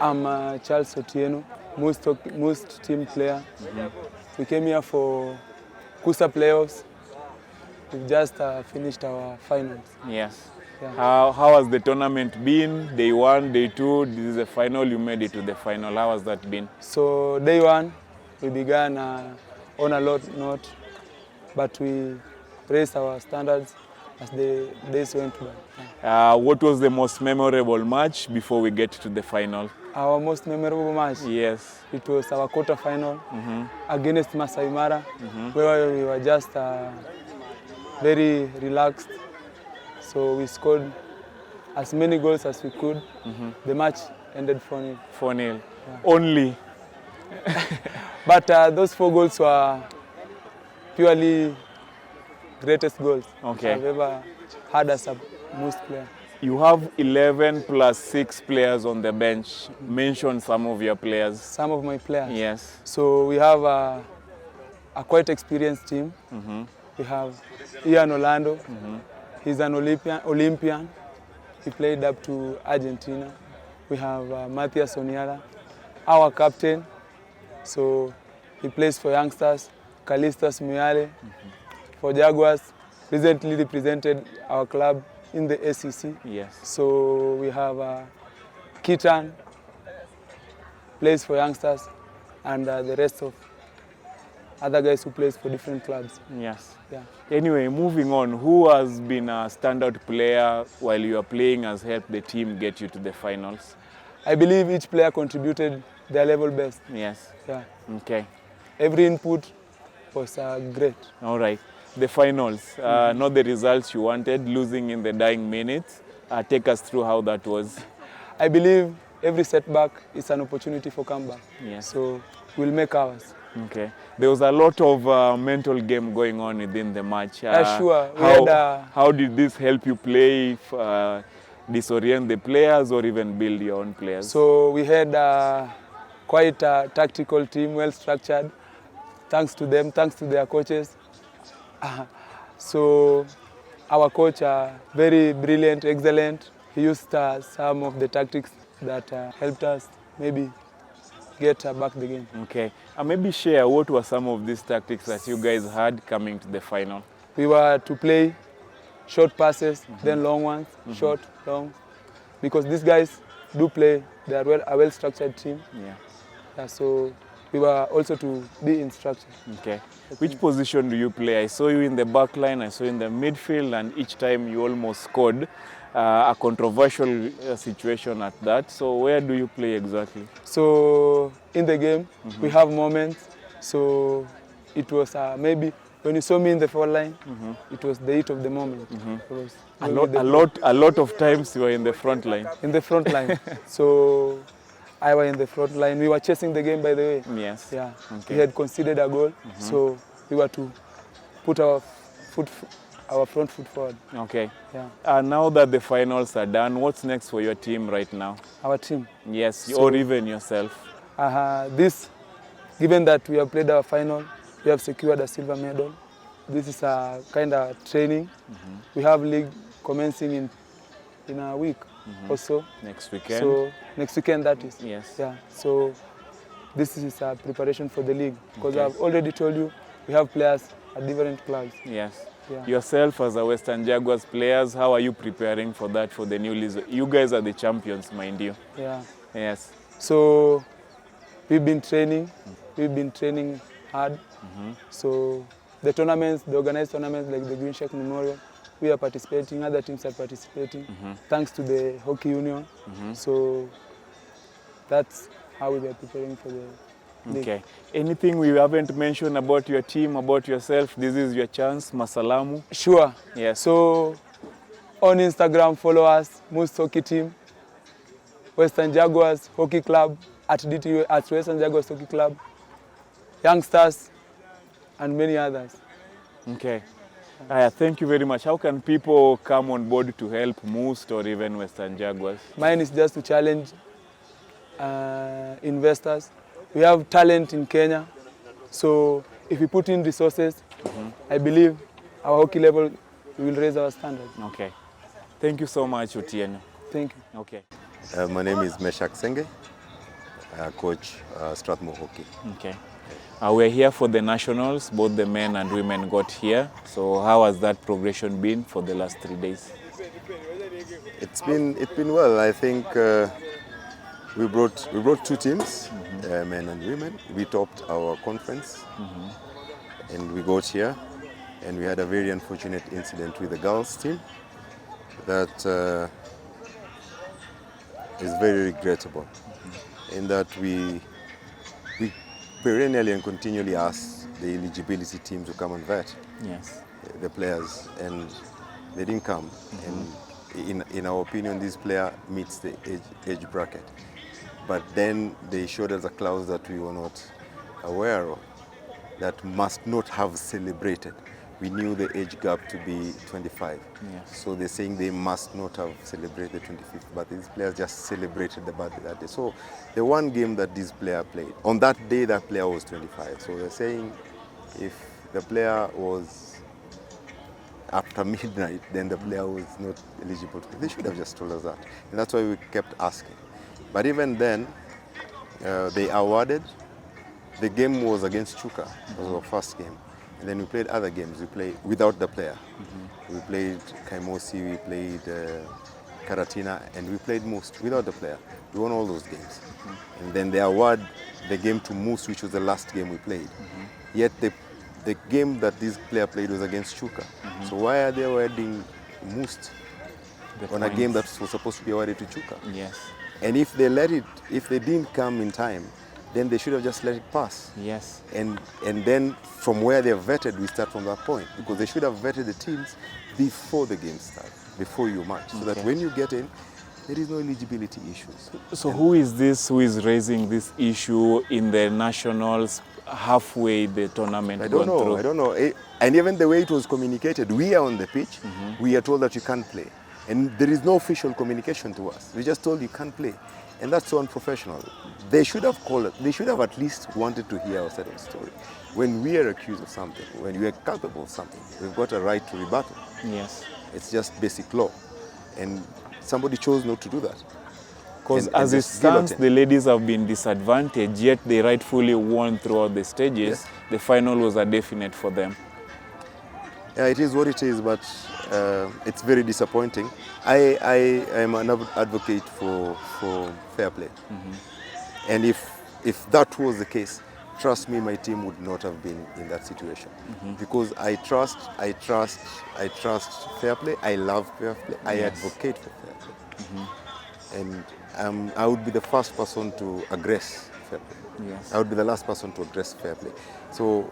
I'm Charles Otieno, most team player. We came here for KUSF Playoffs. We've just finished our finals. Yes. Yeah. How has the tournament been? Day 1, day 2, this is the final, you made it to the final. How has that been? So day 1, we began on a low note, but we raised our standards as the days went by. What was the most memorable match before we get to the final? Our most memorable match? Yes. It was our quarter final against Masai Mara, where we were just very relaxed. So we scored as many goals as we could. The match ended 4-0. 4-0. Yeah. Only? But those 4 goals were purely greatest goals I've ever had as a most player. You have 11 plus 6 players on the bench. Mention some of your players. Some of my players? Yes. So we have a quite experienced team. We have Ian Orlando. He's an Olympian. He played up to Argentina. We have Matthias Oniara, our captain. So he plays for youngsters. Kalistas Muyale for Jaguars. Recently represented our club in the SEC. Yes. So we have Kitan, plays for youngsters, and the rest of other guys who plays for different clubs. Yes. Yeah. Anyway, moving on, who has been a standout player while you are playing has helped the team get you to the finals? I believe each player contributed their level best. Yes. Yeah. Okay. Every input was great. All right. The finals, not the results you wanted, losing in the dying minutes. Take us through how that was. I believe every setback is an opportunity for comeback. Yes. So we'll make ours. Okay. There was a lot of mental game going on within the match. Sure. How did this help you play, disorient the players or even build your own players? So we had quite a tactical team, well structured. Thanks to them, thanks to their coaches. So our coach, very brilliant, excellent. He used some of the tactics that helped us maybe get back the game. Okay. Maybe share what were some of these tactics that you guys had coming to the final? We were to play short passes, then long ones, short, long. Because these guys do play, they are a well-structured team. Yeah. So we were also to be in structure. Okay. Which position do you play? I saw you in the back line, I saw you in the midfield, and each time you almost scored. A controversial situation at that. So where do you play exactly? So in the game, we have moments. So it was maybe when you saw me in the front line, it was the heat of the moment. A lot of times you were in the front line. In the front line. So I was in the front line. We were chasing the game, by the way. Yes. Yeah. Okay. We had conceded a goal, so we were to put our front foot forward. Okay. Yeah. Now that the finals are done, what's next for your team right now? Our team? Yes, or even yourself. Given that we have played our final, we have secured a silver medal. This is a kind of training. We have league commencing in a week or so. Next weekend? So next weekend, that is. Yes. Yeah. So this is a preparation for the league. Because I've already told you, we have players at different clubs. Yes. Yeah. Yourself as a Western Jaguars players, how are you preparing for that, for the new league? You guys are the champions, mind you. Yeah. Yes. So we've been training. We've been training hard. So the tournaments, the organized tournaments like the Green Sheikh Memorial, we are participating, other teams are participating, thanks to the hockey union. So that's how we are preparing for the league. Okay. Anything we haven't mentioned about your team, about yourself? This is your chance. Masalamu. Sure. Yes. So on Instagram, follow us, Moose Hockey Team, Western Jaguars Hockey Club, at DTU, at Western Jaguars Hockey Club, Youngsters, and many others. Okay. Thank you very much. How can people come on board to help Moose or even Western Jaguars? Mine is just to challenge investors. We have talent in Kenya, so if we put in resources, I believe our hockey level will raise our standards. Okay. Thank you so much, Otieno. Thank you. Okay. My name is Meshak Senge. coach Strathmore Hockey. Okay. We're here for the nationals. Both the men and women got here. So how has that progression been for the last 3 days? It's been well. I think we brought 2 teams, men and women. We topped our conference, and we got here, and we had a very unfortunate incident with the girls team that is very regrettable. In that we perennially and continually ask the eligibility team to come and vet the players, and they didn't come. And in our opinion, this player meets the age bracket. But then they showed us a clause that we were not aware of, that must not have celebrated. We knew the age gap to be 25. So they're saying they must not have celebrated the 25th, but these players just celebrated the birthday that day. So the one game that this player played, on that day that player was 25. So they're saying if the player was after midnight, then the player was not eligible. They should have just told us that. And that's why we kept asking. But even then, they awarded. The game was against Chuka. It was our first game. And then we played other games. We played without the player. We played Kaimosi, we played Karatina, and we played Moose without the player. We won all those games. And then they award the game to Moose, which was the last game we played. Yet the game that this player played was against Chuka. So why are they awarding Moose on a game that was supposed to be awarded to Chuka? Yes. And if they didn't come in time, then they should have just let it pass. Yes. And then from where they're vetted, we start from that point, because they should have vetted the teams before the game starts, before you match, so that when you get in, there is no eligibility issues. So who is this who is raising this issue in the nationals halfway the tournament? I don't know. And even the way it was communicated, we are on the pitch, we are told that you can't play. And there is no official communication to us. We just told you can't play. And that's so unprofessional. They should have called it. They should have at least wanted to hear our side of the story. When we are accused of something, when we are culpable of something, we've got a right to rebuttal. Yes. It's just basic law. And somebody chose not to do that. Because as it stands, the ladies have been disadvantaged, yet they rightfully won throughout the stages. The final was a definite for them. Yeah, it is what it is, but it's very disappointing. I am an advocate for fair play. And if that was the case, trust me, my team would not have been in that situation. Because I trust fair play. I love fair play. I advocate for fair play. And I would be the first person to aggress fair play. I would be the last person to aggress fair play. So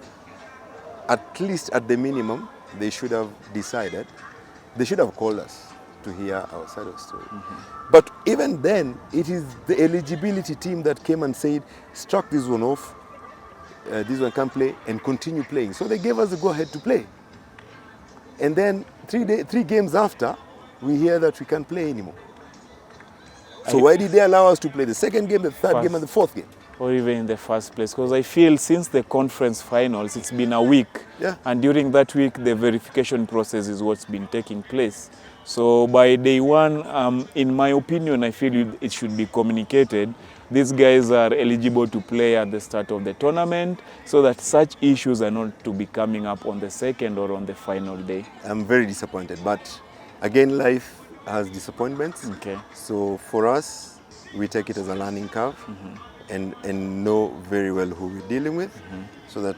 at least at the minimum, they should have decided, they should have called us to hear our side of the story. But even then, it is the eligibility team that came and said, struck this one off, this one can't play, and continue playing. So they gave us the go-ahead to play. And then 3 games after, we hear that we can't play anymore. So why did they allow us to play the second game, the third game, and the fourth game? Or even in the first place, because I feel since the conference finals, it's been a week. And during that week, the verification process is what's been taking place. So by day one, in my opinion, I feel it should be communicated. These guys are eligible to play at the start of the tournament, so that such issues are not to be coming up on the second or on the final day. I'm very disappointed, but again, life has disappointments. So for us, we take it as a learning curve. And know very well who we're dealing with, so that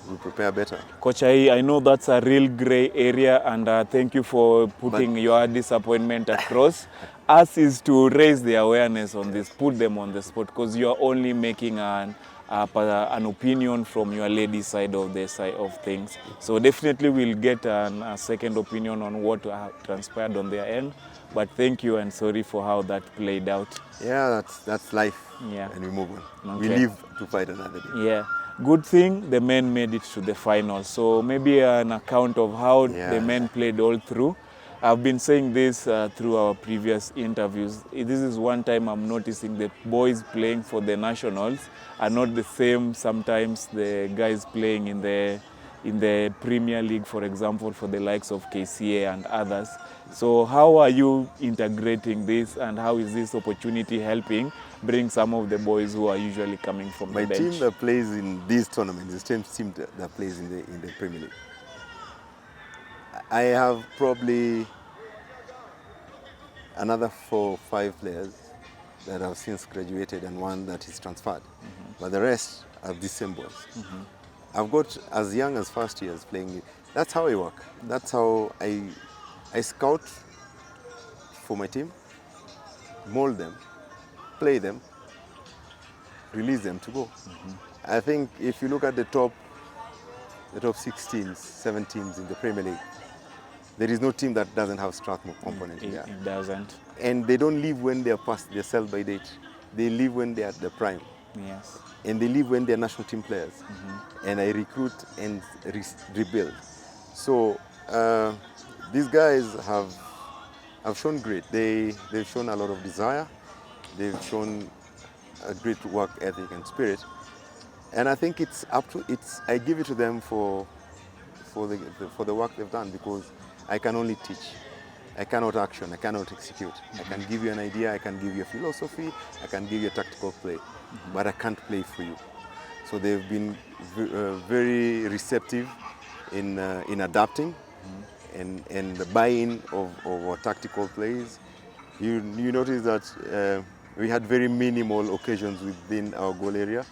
we prepare better. Coach, I know that's a real gray area, and thank you for putting your disappointment across. Us is to raise the awareness on this, put them on the spot, because you are only making an opinion from your lady side of things. So definitely we'll get a second opinion on what transpired on their end. But thank you and sorry for how that played out. Yeah, that's life. And we move on. We live to fight another day. Good thing the men made it to the final. So maybe an account of how the men played all through. I've been saying this through our previous interviews. This is one time I'm noticing that boys playing for the nationals are not the same sometimes the guys playing in the Premier League, for example, for the likes of KCA and others. So how are you integrating this, and how is this opportunity helping bring some of the boys who are usually coming from My the bench? team that plays in these tournaments is the same team that plays in the Premier League. I have probably another 4 or 5 players that have since graduated and one that is transferred. But the rest are the same boys. I've got as young as first years playing. That's how I work. That's how I scout for my team, mold them, play them, release them to go. I think if you look at the top 16, 7 teams in the Premier League, there is no team that doesn't have Strathmore component in there. It doesn't. And they don't leave when they're past their sell-by date. They leave when they're at the prime. Yes. And they leave when they're national team players. And I recruit and rebuild. So these guys have shown great. They've shown a lot of desire. They've shown a great work ethic and spirit. And I think I give it to them for the work they've done, because I can only teach. I cannot action, I cannot execute. I can give you an idea, I can give you a philosophy, I can give you a tactical play, but I can't play for you. So they've been very receptive in adapting and the buy-in of our tactical plays. You notice that we had very minimal occasions within our goal area,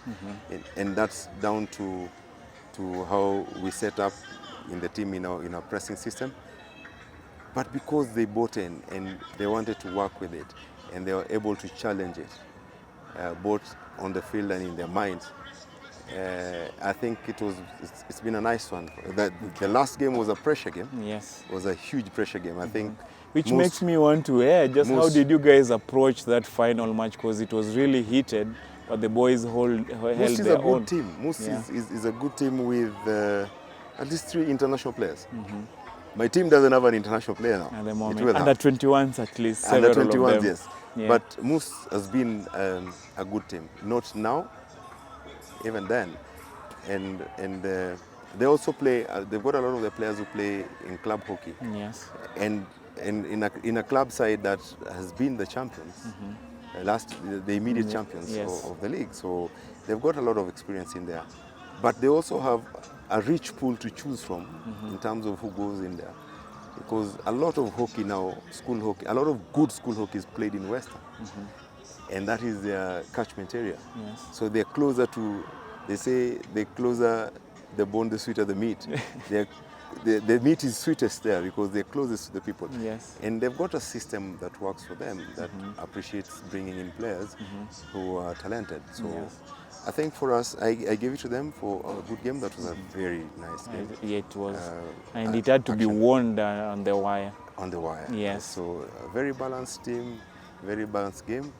and that's down to how we set up in the team in our pressing system. But because they bought in and they wanted to work with it, and they were able to challenge it, both on the field and in their minds, I think it's been a nice one. The last game was a pressure game. Yes. It was a huge pressure game. I think. Which makes me want to hear just how did you guys approach that final match, because it was really heated, but the boys held their own. Moose is a good team. Moose is a good team with at least 3 international players. My team doesn't have an international player now. At the moment. Under 21s at least. Under 21s, yes. Yeah. But Moose has been a good team. Not now, even then. And they also play, they've got a lot of the players who play in club hockey. Yes. And in a club side that has been the champions, the immediate champions of the league. So they've got a lot of experience in there. But they also have a rich pool to choose from in terms of who goes in there. Because a lot of hockey now, school hockey, a lot of good school hockey is played in Western. And that is their catchment area. Yes. So they're closer to, they say, the closer the bone, the sweeter the meat. The meat is sweetest there because they're closest to the people. Yes. And they've got a system that works for them, that appreciates bringing in players who are talented. So I think for us, I gave it to them for a good game. That was a very nice game. Yeah, it was. And it had to be won on the wire. On the wire. Yes. So a very balanced team, very balanced game.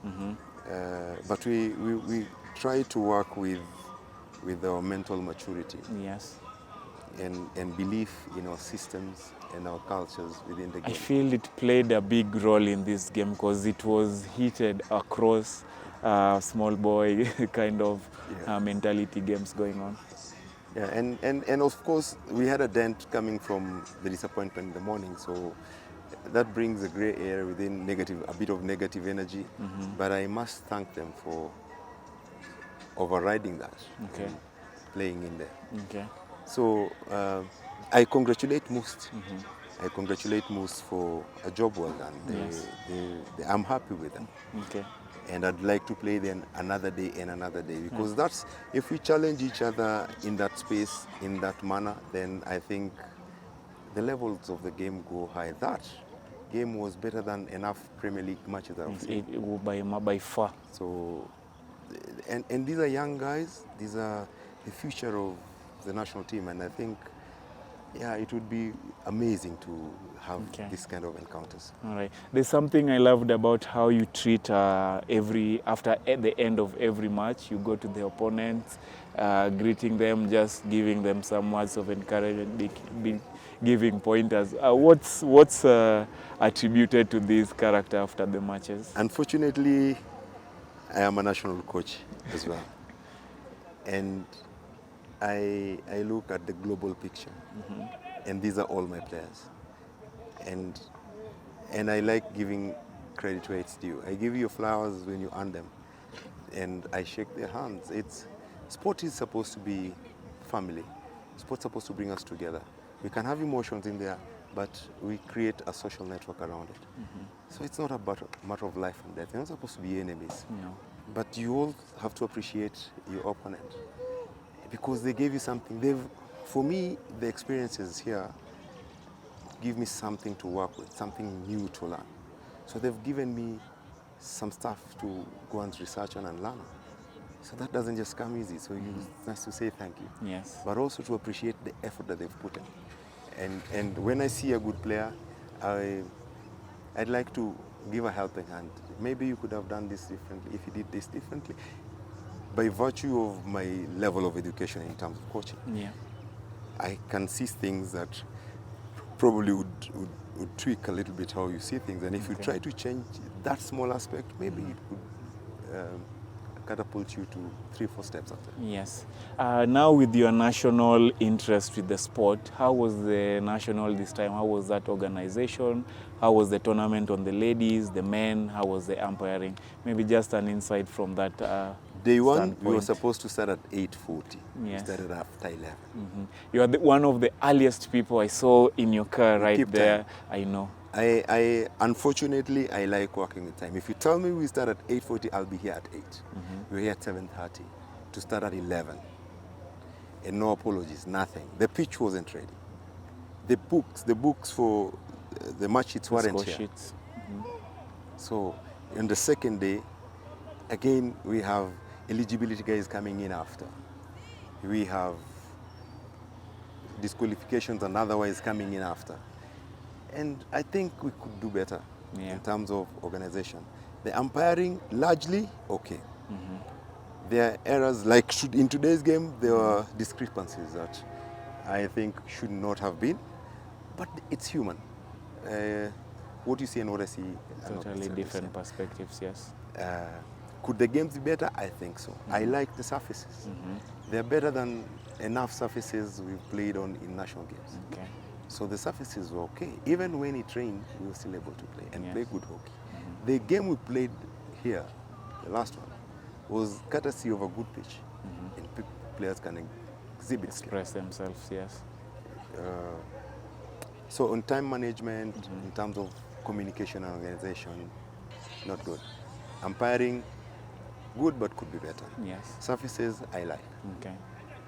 But we try to work with our mental maturity. Yes. And belief in our systems and our cultures within the game. I feel it played a big role in this game because it was heated across small boy kind of mentality games going on. Yeah, and of course we had a dent coming from the disappointment in the morning, so that brings a grey area within a bit of negative energy. But I must thank them for overriding that, and playing in there. Okay. So I congratulate Moose. I congratulate Moose for a job well done. I'm happy with them. Okay. And I'd like to play them another day and another day, because that's, if we challenge each other in that space, in that manner, then I think the levels of the game go high. That game was better than enough Premier League matches I've seen. By far. So, and these are young guys. These are the future of the national team, and I think, it would be amazing to have this kind of encounters. All right. There's something I loved about how you treat at the end of every match, you go to the opponents, greeting them, just giving them some words of encouragement, giving pointers. What's attributed to this character after the matches? Unfortunately, I am a national coach as well, and I look at the global picture, and these are all my players, and I like giving credit where it's due. I give you flowers when you earn them, and I shake their hands. Sport is supposed to be family. Sport's supposed to bring us together. We can have emotions in there, but we create a social network around it. So it's not a matter of life and death. We're not supposed to be enemies. No. But you all have to appreciate your opponent because they gave you something. For me, the experiences here give me something to work with, something new to learn. So they've given me some stuff to go and research on and learn. So that doesn't just come easy. So it's nice to say thank you. Yes. But also to appreciate the effort that they've put in. And when I see a good player, I'd like to give a helping hand. Maybe you could have done this differently if you did this differently. By virtue of my level of education in terms of coaching, I can see things that probably would tweak a little bit how you see things. And if you try to change that small aspect, maybe it could catapult you to 3-4 steps after. Yes. Now with your national interest with the sport, how was the national this time? How was that organization? How was the tournament on the ladies, the men? How was the umpiring? Maybe just an insight from that Day one, standpoint. we were supposed to start at 8:40. Yes. We started after 11. You are one of the earliest people I saw in your car right keep there. time. I know. Unfortunately, I like working with time. If you tell me we start at 8:40, I'll be here at 8. We're here at 7:30 to start at 11. And no apologies, nothing. The pitch wasn't ready. The books for the match sheets weren't Score here. sheets. So on the second day, again, we have eligibility guys coming in after. We have disqualifications and otherwise coming in after. And I think we could do better in terms of organization. The umpiring, largely, okay. There are errors, like in today's game, there were discrepancies that I think should not have been, but it's human. What you see and what I see are not Totally exactly different the perspectives, yes. same. Could the games be better? I think so. I like the surfaces. They're better than enough surfaces we've played on in national games. Okay. So the surfaces were okay. Even when it rained, we were still able to play and play good hockey. The game we played here, the last one, was courtesy of a good pitch. And players can express themselves, yes. So on time management, in terms of communication and organization, not good. Umpiring, good but could be better. Yes. Surfaces, I like. Okay.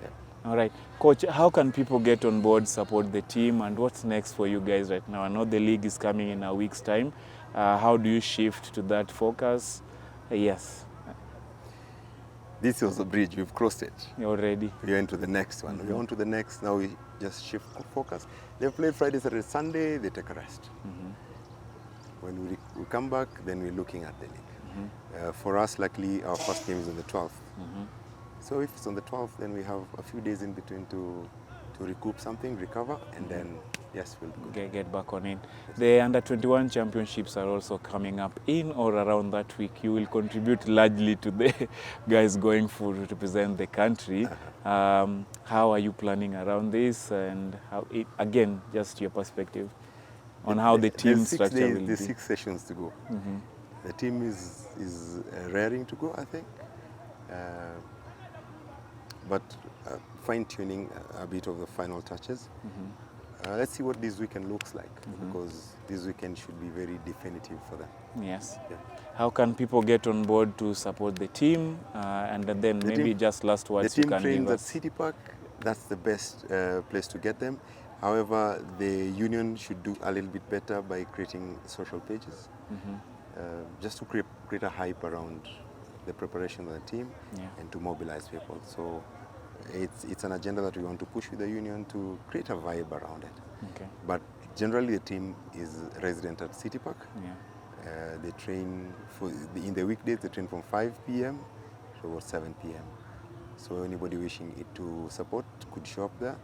Yeah. All right. Coach, how can people get on board, support the team, and what's next for you guys right now? I know the league is coming in a week's time. How do you shift to that focus? Yes. This was a bridge, we've crossed it. Already. We're into the next one. We're on to the next, now we just shift focus. They play Friday, Saturday, Sunday, they take a rest. When we come back, then we're looking at the league. For us, luckily, our first game is on the 12th. So if it's on the 12th, then we have a few days in between to recoup something, recover, and then, yes, we'll be good. Get back on it. The Under-21 championships are also coming up in or around that week. You will contribute largely to the guys going for to represent the country. How are you planning around this, and how it, again, just your perspective on how the team structure will be? There's 6 sessions to go. The team is raring to go, I think. But fine-tuning a bit of the final touches. Let's see what this weekend looks like, because this weekend should be very definitive for them. Yes. Yeah. How can people get on board to support the team? And then maybe just last words the you team can give trains at us. City Park. That's the best place to get them. However, the union should do a little bit better by creating social pages, just to create a hype around the preparation of the team and to mobilize people. So it's an agenda that we want to push with the union to create a vibe around it. Okay. But generally the team is resident at City Park. They train in the weekdays, they train from 5 p.m. to about 7 p.m. So anybody wishing it to support could show up there.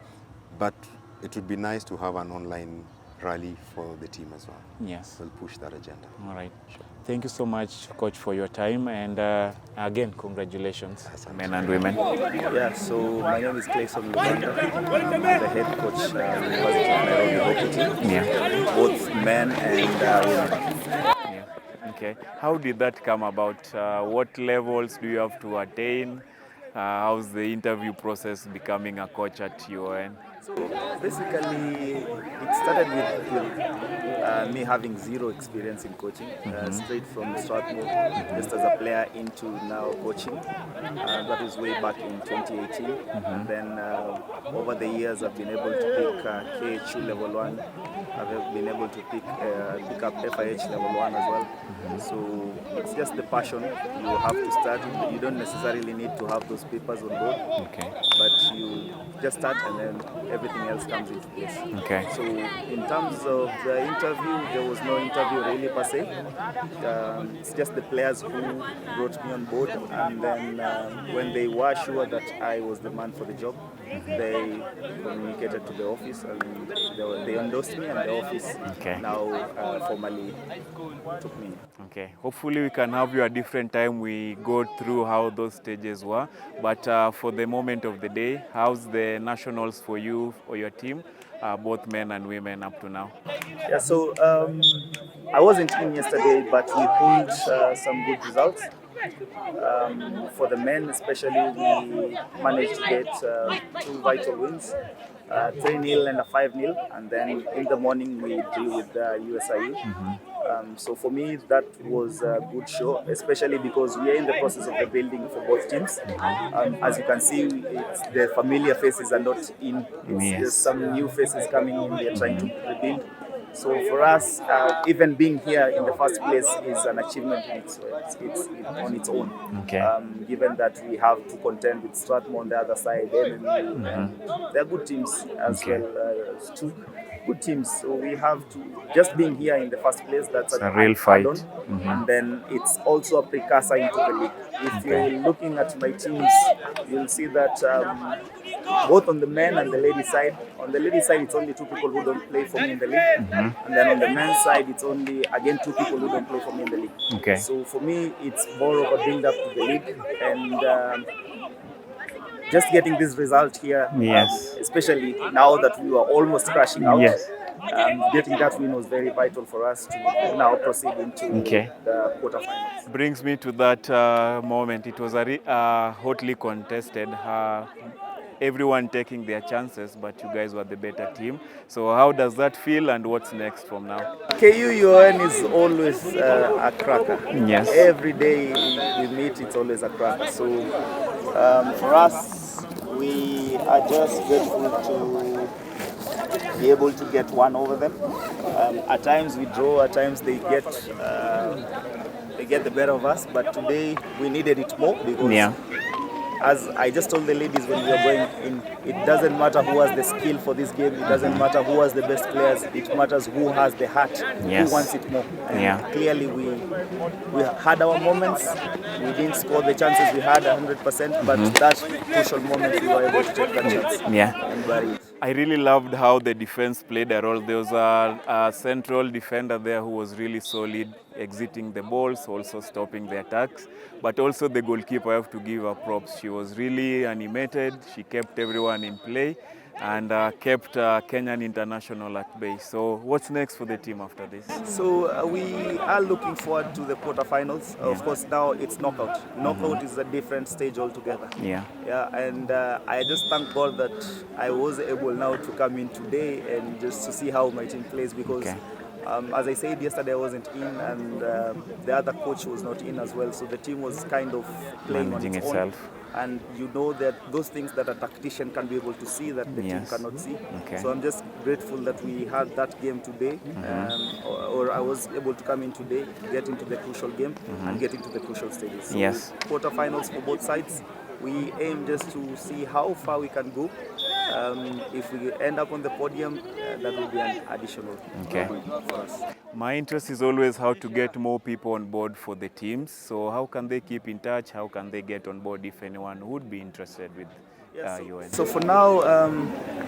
But it would be nice to have an online rally for the team as well. Yes. We'll push that agenda. All right. Sure. Thank you so much, Coach, for your time. And again, congratulations, men and women. Yeah, so my name is Clayson Lubanda. I'm the head coach of the University of Nairobi hockey team. Both men and women. Okay. How did that come about? What levels do you have to attain? How's the interview process becoming a coach at UON? So basically, it started with me having zero experience in coaching, straight from Strathmore, just as a player into now coaching. That was way back in 2018. And then over the years, I've been able to pick KHU level 1. I've been able to pick up FIH level 1 as well. So it's just the passion. You have to start. You don't necessarily need to have those papers on board. Okay. But you just start and then everything else comes into place. Okay. So in terms of the interview, there was no interview really per se. It's just the players who brought me on board, and then when they were sure that I was the man for the job, they communicated to the office and they endorsed me, and the office now formally took me. Okay. Hopefully we can have you a different time. We go through how those stages were. But for the moment of the day, how's the nationals for you or your team, both men and women up to now? Yeah, so I wasn't in yesterday, but we pulled some good results. For the men especially, we managed to get 2 vital wins, 3-0 and a 5-0, and then in the morning we drew with USIU. So for me, that was a good show, especially because we are in the process of rebuilding for both teams. As you can see, the familiar faces are not in. It's just some new faces coming in. They are trying to rebuild. So for us, even being here in the first place is an achievement on its own. Okay. Given that we have to contend with Strathmore on the other side, MMU, and they're good teams as well as 2 good teams. So we have to, just being here in the first place, that's a real fight. And then it's also a precursor into the league. If you're looking at my teams, you'll see that both on the men and the ladies side, on the ladies side, it's only 2 people who don't play for me in the league. And then on the men's side, it's only, again, 2 people who don't play for me in the league. Okay. So for me, it's more of a build-up to the league. And just getting this result here, especially now that we were almost crashing out, getting that win was very vital for us to now proceed into the quarterfinals. Brings me to that moment. It was hotly contested. Everyone taking their chances, but you guys were the better team. So how does that feel, and what's next from now? KUON is always a cracker. Yes. Every day we meet, it's always a cracker. So for us, we are just grateful to be able to get one over them. At times we draw, at times they get the better of us, but today we needed it more because as I just told the ladies when we were going in, it doesn't matter who has the skill for this game, it doesn't matter who has the best players, it matters who has the heart, who wants it more. And clearly we had our moments, we didn't score the chances we had 100%, but that crucial moment we were able to take that chance and bury it. I really loved how the defense played a role. There was a central defender there who was really solid, exiting the balls, also stopping the attacks. But also the goalkeeper, I have to give her props. She was really animated. She kept everyone in play and kept Kenyan International at bay. So what's next for the team after this? So we are looking forward to the quarterfinals. Of course, now it's knockout. Knockout is a different stage altogether. And I just thank God that I was able now to come in today and just to see how my team plays because as I said yesterday, I wasn't in, and the other coach was not in as well. So the team was kind of playing on its own. And you know that those things that a tactician can be able to see that the team cannot see. So I'm just grateful that we had that game today, or I was able to come in today, get into the crucial game, and get into the crucial stages. So quarterfinals for both sides. We aim just to see how far we can go. If we end up on the podium, that will be an additional for us. My interest is always how to get more people on board for the teams. So how can they keep in touch? How can they get on board if anyone would be interested with UON? So for now,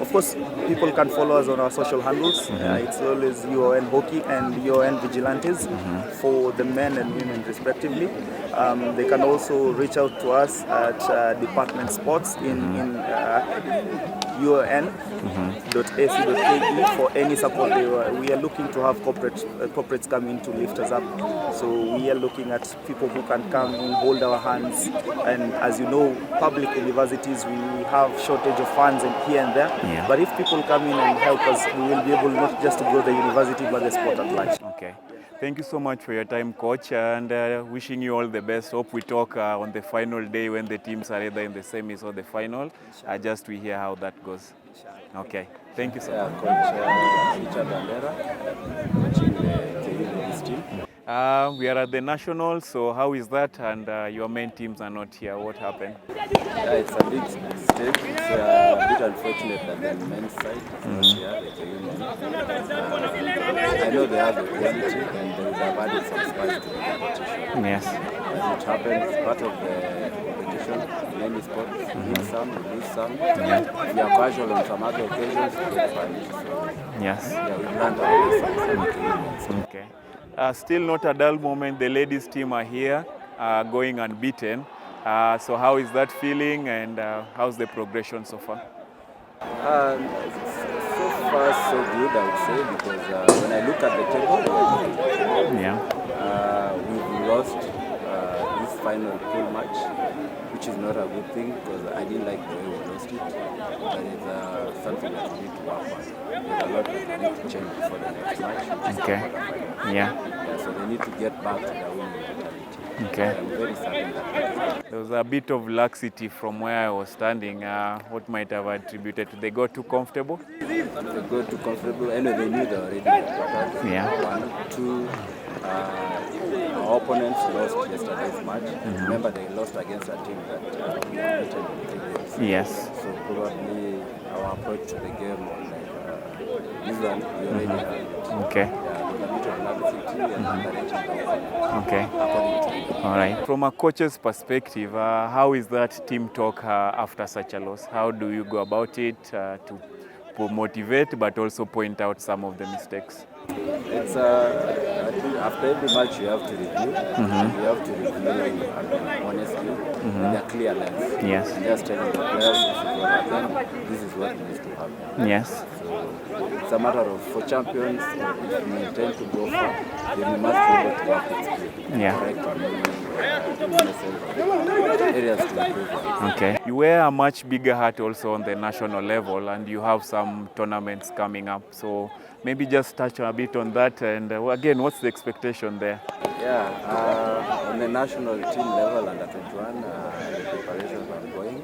of course, people can follow us on our social handles. It's always UON Hockey and UON Vigilantes for the men and women respectively. They can also reach out to us at Department Sports in un.ac.ke for any support. We are looking to have corporates come in to lift us up. So we are looking at people who can come in, hold our hands. And as you know, public universities, we have shortage of funds here and there. Yeah. But if people come in and help us, we will be able not just to grow the university, but the sport at large. Okay. Thank you so much for your time, Coach, and wishing you all the best. Hope we talk on the final day when the teams are either in the semis or the final. Just to hear how that goes. Okay. Thank you so much. Coach Richard Bandera, coaching the KU team. We are at the Nationals, so how is that? And your main teams are not here. What happened? It's a big step. It's a bit unfortunate that the men's side is not here, the KU men. I know they have the quality and they would have added some spice to the competition. Yes. As it happens, part of the competition, in any sport, you win some, you lose some. We are casual on some other occasions, we get punished. So, Yes. yeah, we learned our lessons from the KU men. Okay. Still not a dull moment. The ladies team are here, going unbeaten. So how is that feeling, and how's the progression so far? So far so good, I would say, because when I look at the table, we've lost this final pool match, which is not a good thing because I didn't like the way we lost it. But it's something that we need to work on. There's a lot that we need to change before the next match. Okay. Yeah. So they need to get back to the winning mentality. Okay. I'm very certain that There was a bit of laxity from where I was standing. What might have attributed to they got too comfortable? they go too comfortable. Anyway, they knew they already got Yeah. 1, 2. Our opponents lost yesterday's match. Remember, they lost against a team that we have beaten in 3 games. Yes. So probably our approach to the game was like this one, we already have it. Okay. Yeah, with a bit of laxity and encouraging the opponent. Okay. According to me. All right. From a coach's perspective, how is that team talk after such a loss? How do you go about it to motivate but also point out some of the mistakes? It's I think after every match you have to review. You have to review honestly with a clear lens. Yes. And just telling the players this is what happened, this is what needs to happen. Yes. So it's a matter of for champions, if we intend to go far, then we must be able to work with skill. Yeah. Correct areas to improve. Okay. You wear a much bigger hat also on the national level, and you have some tournaments coming up. So maybe just touch a bit on that, and again, what's the expectation there? Yeah, on the national team level under 21, the preparations are going.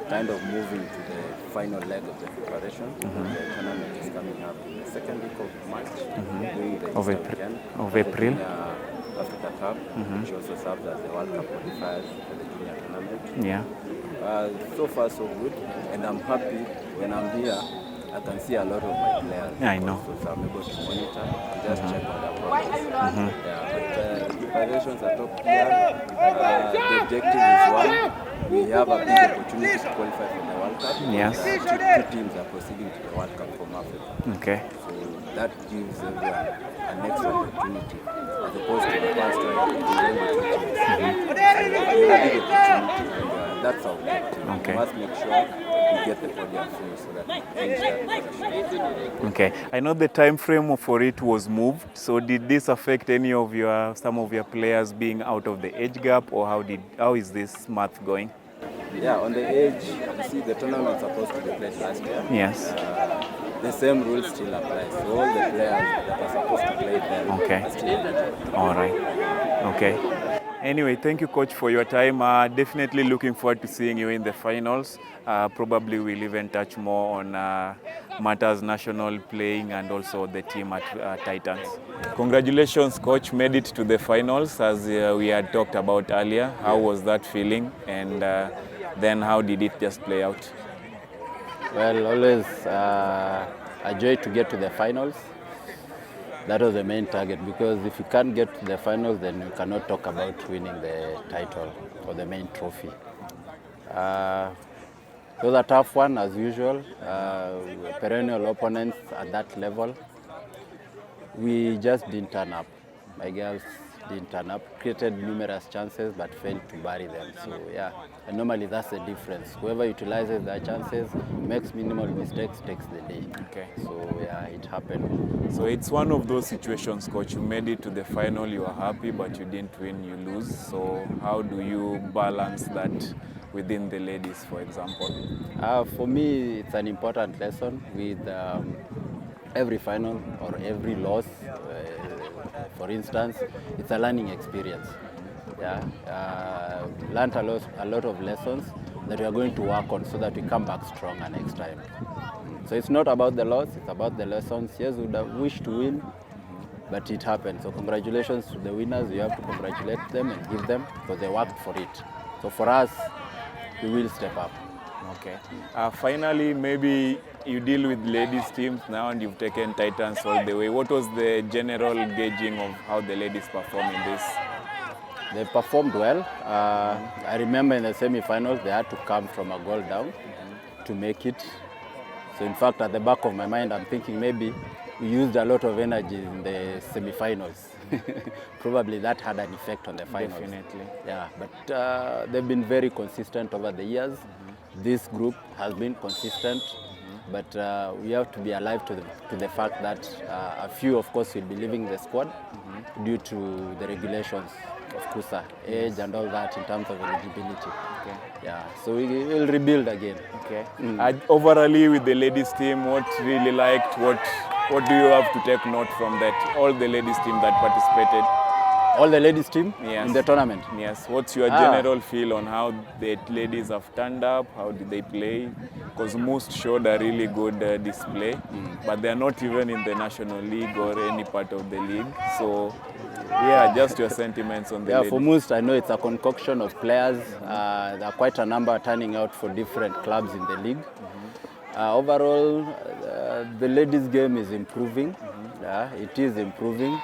Kind of moving to the final leg of the preparation. The tournament is coming up in the second week of March, during the Easter weekend. Of April. The Africa Cup, which also serves as the World Cup qualifiers for the junior tournament. Yeah. So far so good, and I'm happy when I'm here. I can see a lot of my players. I know. So I'm able to monitor and just check on their progress. Yeah, but preparations are top tier. The objective is one. We have a big opportunity to qualify for the World Cup. Yes. Two teams are proceeding to the World Cup from Africa. Okay. So that gives everyone an extra opportunity as opposed to the past where it was only 2 teams. We have a big opportunity, and that's our objective. Okay. We must make sure we get the podium full so that we finish that position. Okay. I know the time frame for it was moved. So did this affect any of some of your players being out of the age gap, or how is this math going? Yeah, on the age, you see the tournament supposed to be played last year. Yes. The same rules still apply. So all the players that are supposed to play there are still eligible. All right. Okay. Anyway, thank you, Coach, for your time. Definitely looking forward to seeing you in the finals. Probably we'll even touch more on matters national playing and also the team at Titans. Congratulations, Coach. Made it to the finals as we had talked about earlier. How was that feeling? And then how did it just play out? Well, always a joy to get to the finals. That was the main target, because if you can't get to the finals, then you cannot talk about winning the title or the main trophy. It was a tough one, as usual. Perennial opponents at that level. We just didn't turn up. My girls didn't turn up. Created numerous chances but failed to bury them. So yeah, and normally that's the difference. Whoever utilizes their chances, makes minimal mistakes, takes the day. Okay. So yeah, it happened. So it's one of those situations, coach. You made it to the final, you are happy, but you didn't win, you lose. So how do you balance that within the ladies, for example? For me, it's an important lesson with every final or every loss. For instance, it's a learning experience. Yeah, learned a lot of lessons that we are going to work on so that we come back stronger next time. So it's not about the loss, it's about the lessons. Yes, we would have wished to win, but it happened. So congratulations to the winners. You have to congratulate them and give them because they worked for it. So for us, we will step up. Okay. Finally, maybe you deal with ladies teams now and you've taken Titans all the way. What was the general gauging of how the ladies perform in this? They performed well. I remember in the semi-finals, they had to come from a goal down to make it. So in fact, at the back of my mind, I'm thinking maybe we used a lot of energy in the semi-finals. Probably that had an effect on the finals. Definitely. Yeah, but they've been very consistent over the years. This group has been consistent, but we have to be alive to the fact that a few, of course, will be leaving the squad due to the regulations of KUSF, age and all that in terms of eligibility. Okay. Yeah, so we will rebuild again. Okay. Overall, with the ladies team, what really liked? What do you have to take note from that? All the ladies team that participated. All the ladies team Yes. in the tournament? Yes. What's your general feel on how the ladies have turned up? How did they play? Because most showed a really good display, but they're not even in the National League or any part of the league. So, yeah, just your sentiments on the ladies. For most, I know it's a concoction of players. There are quite a number turning out for different clubs in the league. Overall, the ladies' game is improving. It is improving.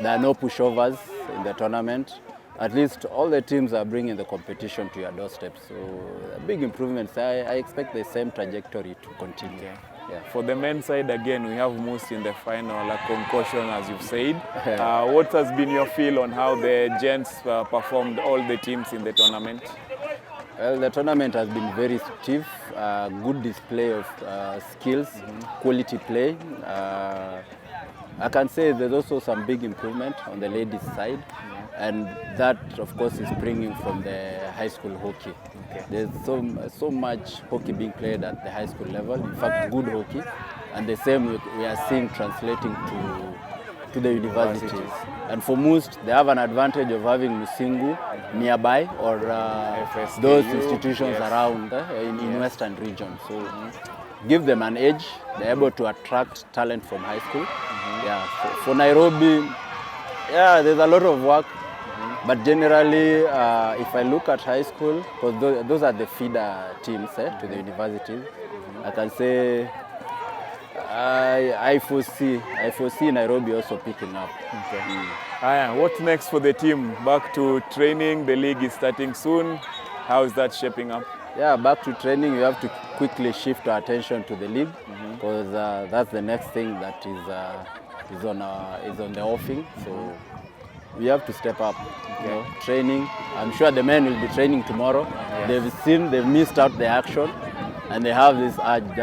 There are no pushovers in the tournament. At least all the teams are bringing the competition to your doorstep. So big improvements. I expect the same trajectory to continue. Okay. Yeah. For the men's side, again, we have Moose in the final, a concussion, as you've said. What has been your feel on how the gents performed, all the teams in the tournament? Well, the tournament has been very stiff, good display of skills, quality play. I can say there's also some big improvement on the ladies' side, and that, of course, is bringing from the high school hockey. Okay. There's so much hockey being played at the high school level, in fact, good hockey, and the same we are seeing translating to the universities. And for most, they have an advantage of having Musingu nearby or those institutions around in Western region. So give them an edge. They're able to attract talent from high school. Yeah, for Nairobi, yeah, there's a lot of work. But generally, if I look at high school, because those are the feeder teams to the universities, I can say I foresee Nairobi also picking up. Okay. What's next for the team? Back to training. The league is starting soon. How is that shaping up? Yeah, back to training. We have to quickly shift our attention to the league because that's the next thing that is on the offing. So we have to step up. You know, training. I'm sure the men will be training tomorrow. They've missed out the action, and they have this urge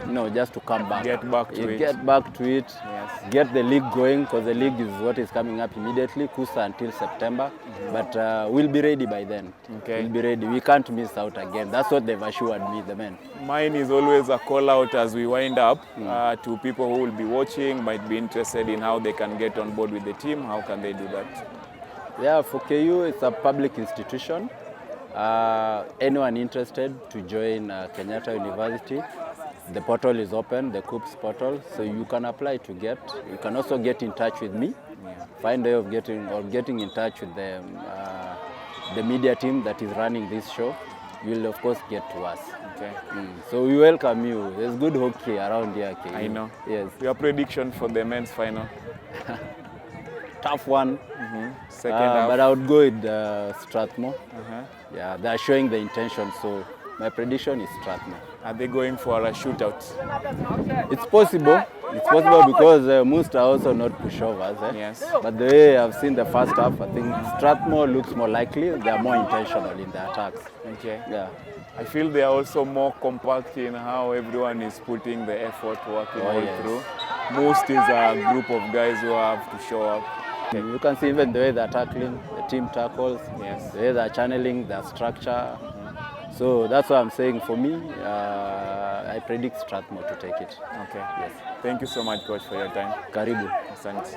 now, just to come back. Get back to it. Get back to it. Yes. Get the league going, because the league is what is coming up immediately. KUSF until September, but we'll be ready by then. Okay. We'll be ready. We can't miss out again. That's what they've assured me, the men. Mine is always a call out as we wind up to people who will be watching, might be interested in how they can get on board with the team. How can they do that? Yeah, for KU, it's a public institution. Anyone interested to join Kenyatta University, the portal is open, the KUSF portal, so you can apply to get. You can also get in touch with me, find a way of getting in touch with the media team that is running this show. You will, of course, get to us. Okay. So we welcome you. There's good hockey around here, KU. I know. Yes. Your prediction for the men's final? Tough one. Second half. But I would go with Strathmore. Yeah, they are showing the intention, so my prediction is Strathmore. Are they going for a shootout? It's possible. It's possible because most are also not pushovers. Yes. But the way I've seen the first half, I think Strathmore looks more likely. They are more intentional in their attacks. Okay. Yeah. I feel they are also more compact in how everyone is putting the effort, working all through. Most is a group of guys who have to show up. Okay. You can see even the way they're tackling, the team tackles, the way they're channeling their structure. So that's what I'm saying. For me, I predict Strathmore to take it. Okay. Yes. Thank you so much, Coach, for your time. Karibu. Thanks.